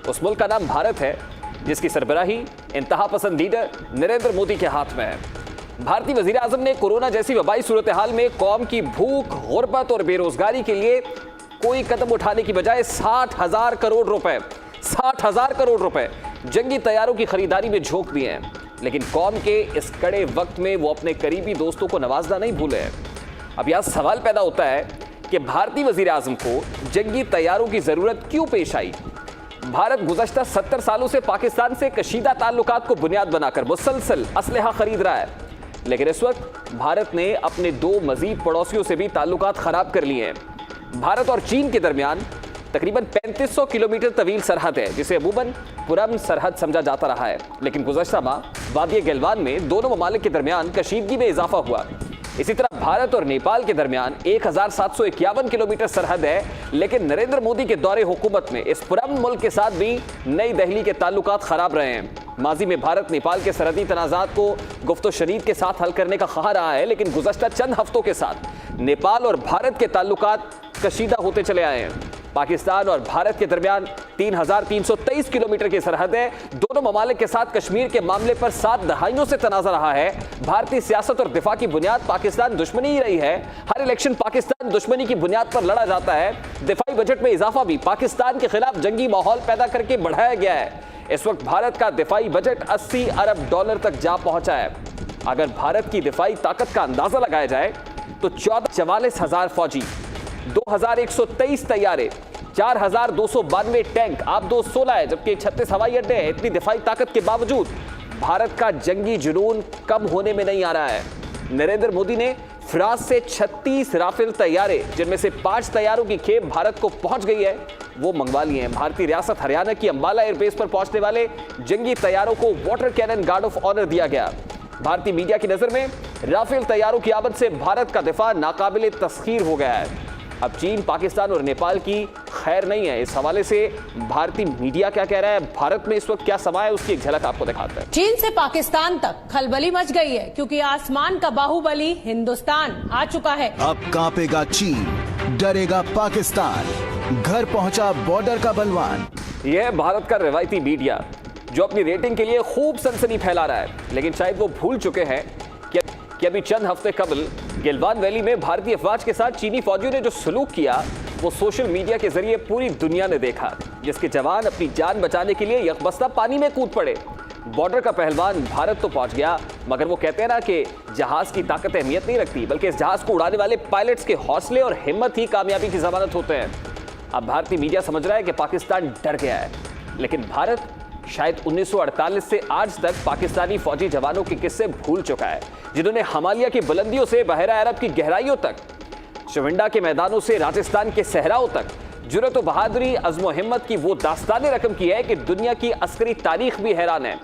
उस मुल्क का नाम भारत है, जिसकी सरबराही इंतहा पसंद लीडर नरेंद्र मोदी के हाथ में है। भारतीय वजीर आजम ने कोरोना जैसी वबाई सूरत हाल में कौम की भूख, गुर्बत और बेरोजगारी के लिए कोई कदम उठाने की बजाय 60,000 करोड़ रुपए जंगी तैयारों की खरीदारी में झोंक दिए हैं। लेकिन कौम के इस कड़े वक्त में वो अपने करीबी दोस्तों को नवाजना नहीं भूले हैं। अब यहां सवाल पैदा होता है कि भारतीय वजीर आजम को जंगी तैयारों की जरूरत क्यों पेश आई। भारत गुज़श्ता 70 सालों से पाकिस्तान से कशीदा ताल्लुकात को बुनियाद बनाकर मुसलसल असलहा खरीद रहा है, लेकिन इस वक्त भारत ने अपने 2 मजीद पड़ोसियों से भी ताल्लुकात खराब कर लिए हैं। भारत और चीन के दरमियान तकरीबन 3500 किलोमीटर तवील सरहद है, जिसे अमूमन पुरअमन सरहद समझा जाता रहा है। लेकिन गुज़श्ता माह वादी गलवान में दोनों ममालिक के दरमियान कशीदगी में इजाफा हुआ। इसी तरह भारत और नेपाल के दरमियान 1751 किलोमीटर सरहद है, लेकिन नरेंद्र मोदी के दौरे हुकूमत में इस पुरअमन मुल्क के साथ भी नई दिल्ली के ताल्लुकात खराब रहे हैं। माजी में भारत नेपाल के सरहदी तनाज़ात को गुफ्तो शनीद के साथ हल करने का ख्वाह रहा है, लेकिन गुज़श्ता चंद हफ्तों के साथ नेपाल और भारत के ताल्लुकात कशीदा होते चले आए हैं। पाकिस्तान और भारत के दरमियान 3323 किलोमीटर की सरहद है। दोनों ममालिक के साथ कश्मीर के मामले पर 7 दहाइयों से तनाज़ा रहा है। भारतीय सियासत और दिफा की बुनियाद पाकिस्तान दुश्मनी ही रही है। हर इलेक्शन पाकिस्तान दुश्मनी की बुनियाद पर लड़ा जाता है। दिफाई बजट में इजाफा भी पाकिस्तान के खिलाफ जंगी माहौल पैदा करके बढ़ाया गया है। इस वक्त भारत का दिफाई बजट 80 अरब डॉलर तक जा पहुंचा है। अगर भारत की दिफाई ताकत का अंदाजा लगाया जाए तो 44,000 फौजी, 2123 तैयारे, 4292 टैंक, आप 216 है, जबकि 36 हवाई अड्डे हैं। इतनी दिफाई ताकत के बावजूद भारत का जंगी जुनून कम होने में नहीं आ रहा है। नरेंद्र मोदी ने फ्रांस से 36 राफेल तैयारे, जिनमें से 5 तैयारों की खेप भारत को पहुंच गई है, वो मंगवा लिए हैं। भारतीय रियासत हरियाणा की अंबाला एयरबेस पर पहुंचने वाले जंगी तैयारों को water cannon guard of honour दिया गया। भारतीय मीडिया की नजर में राफेल तैयारों की आमद से भारत का दिफा नाकाबिले तस्खीर हो गया है। अब चीन, पाकिस्तान और नेपाल की खैर नहीं है। इस हवाले से भारतीय मीडिया क्या कह रहा है, भारत में इस वक्त क्या समा है, उसकी एक झलक आपको दिखाते हैं। चीन से पाकिस्तान तक खलबली मच गई है, क्योंकि आसमान का बाहुबली हिंदुस्तान आ चुका है। अब कांपेगा चीन, डरेगा पाकिस्तान, घर पहुंचा बॉर्डर का बलवान। यह है भारत का रवायती मीडिया, जो अपनी रेटिंग के लिए खूब सनसनी फैला रहा है, लेकिन शायद वो भूल चुके हैं कि अभी चंद हफ्ते कबल गलवान वैली में भारतीय अफवाज के साथ चीनी फौजियों ने जो सलूक किया, वो सोशल मीडिया के जरिए पूरी दुनिया ने देखा, जिसके जवान अपनी जान बचाने के लिए यकबस्ता पानी में कूद पड़े। बॉर्डर का पहलवान भारत तो पहुंच गया, मगर वो कहते हैं ना कि जहाज की ताकत अहमियत नहीं रखती, बल्कि इस जहाज को उड़ाने वाले पायलट्स के हौसले और हिम्मत ही कामयाबी की जमानत होते हैं। अब भारतीय मीडिया समझ रहा है कि पाकिस्तान डर गया है, लेकिन भारत शायद 1948 से आज तक पाकिस्तानी फौजी जवानों के किस्से भूल चुका है, जिन्होंने हिमालय की बुलंदियों से बहरा अरब की गहराइयों तक, शविंडा के मैदानों से राजस्थान के सहराओं तक जुर्रत और बहादुरी, अज़्म और हिम्मत की वो दास्तानें रकम की है कि दुनिया की अस्करी तारीख भी हैरान है।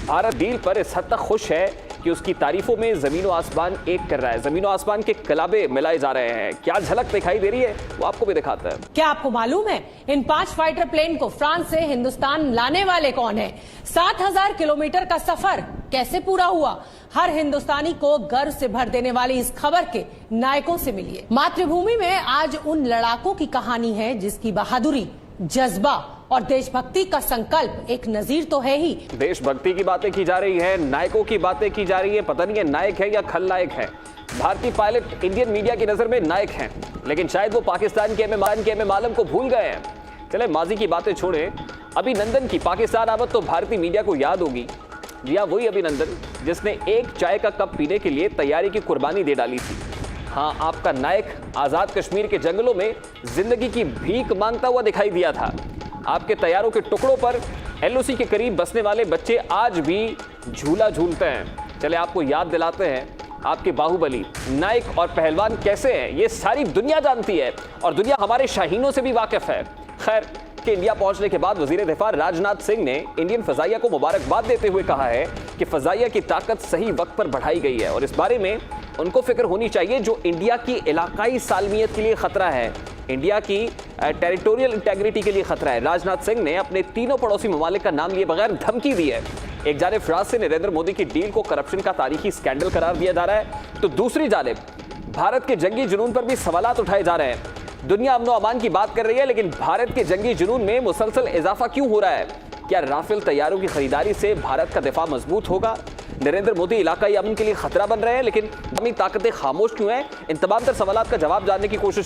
भारत डील पर इस हद तक खुश है कि उसकी तारीफों में जमीन व आसमान एक कर रहा है। जमीन व आसमान के कलाबे मिलाए जा रहे हैं। क्या झलक दिखाई दे रही है, वो आपको भी दिखाता है। क्या आपको मालूम है इन 5 फाइटर प्लेन को फ्रांस से हिंदुस्तान लाने वाले कौन है? 7,000 किलोमीटर का सफर कैसे पूरा हुआ? हर हिंदुस्तानी को गर्व से भर देने वाली इस खबर के नायकों से मिलिए। मातृभूमि में आज उन लड़ाकों की कहानी है जिसकी बहादुरी, जज्बा और देशभक्ति का संकल्प एक नजीर तो है ही। देशभक्ति की बातें की जा रही है, नायकों की बातें की जा रही है, पता नहीं है नायक है या खलनायक है। भारतीय पायलट इंडियन मीडिया की नजर में नायक हैं, लेकिन शायद वो पाकिस्तान के एम आलम को भूल गए हैं। चले माजी की बातें छोड़ें, अभिनंदन की पाकिस्तान आमद तो भारतीय मीडिया को याद होगी। जी हाँ, वही अभिनंदन जिसने एक चाय का कप पीने के लिए तैयारी की कुर्बानी दे डाली थी। हाँ, आपका नायक आजाद कश्मीर के जंगलों में जिंदगी की भीख मांगता हुआ दिखाई दिया था। आपके तैयारों के टुकड़ों पर एलओसी के करीब बसने वाले बच्चे आज भी झूला झूलते हैं। चले आपको याद दिलाते हैं, आपके बाहुबली, नायक और पहलवान कैसे हैं, ये सारी दुनिया जानती है और दुनिया हमारे शाहीनों से भी वाकिफ है। खैर कि इंडिया पहुंचने के बाद वजीर दिफा राजनाथ सिंह ने इंडियन फजाइया को मुबारकबाद देते हुए कहा है कि फजाइया की ताकत सही वक्त पर बढ़ाई गई है और इस बारे में उनको फिक्र होनी चाहिए जो इंडिया की इलाकाई सालमियत के लिए खतरा है, इंडिया की टेरिटोरियल इंटेग्रिटी के लिए खतरा है। राजनाथ सिंह ने अपने तीनों पड़ोसी ममालिक का नाम लिए बगैर धमकी दी है। एक जानिब फ्रांस से नरेंद्र मोदी की डील को करप्शन का तारीखी स्कैंडल करार दिया जा रहा है, तो दूसरी जानिब भारत के जंगी जुनून पर भी सवालात उठाए जा रहे हैं। दुनिया अमनो अमान की बात कर रही है, लेकिन भारत के जंगी जुनून में मुसलसल इजाफा क्यों हो रहा है? क्या राफेल तैयारों की खरीदारी से भारत का दिफा मजबूत होगा? नरेंद्र मोदी इलाकाई अमन के लिए खतरा बन रहे हैं, लेकिन अमी ताकतें खामोश क्यों हैं? इन तमाम तर सवालात का जवाब जानने की कोशिश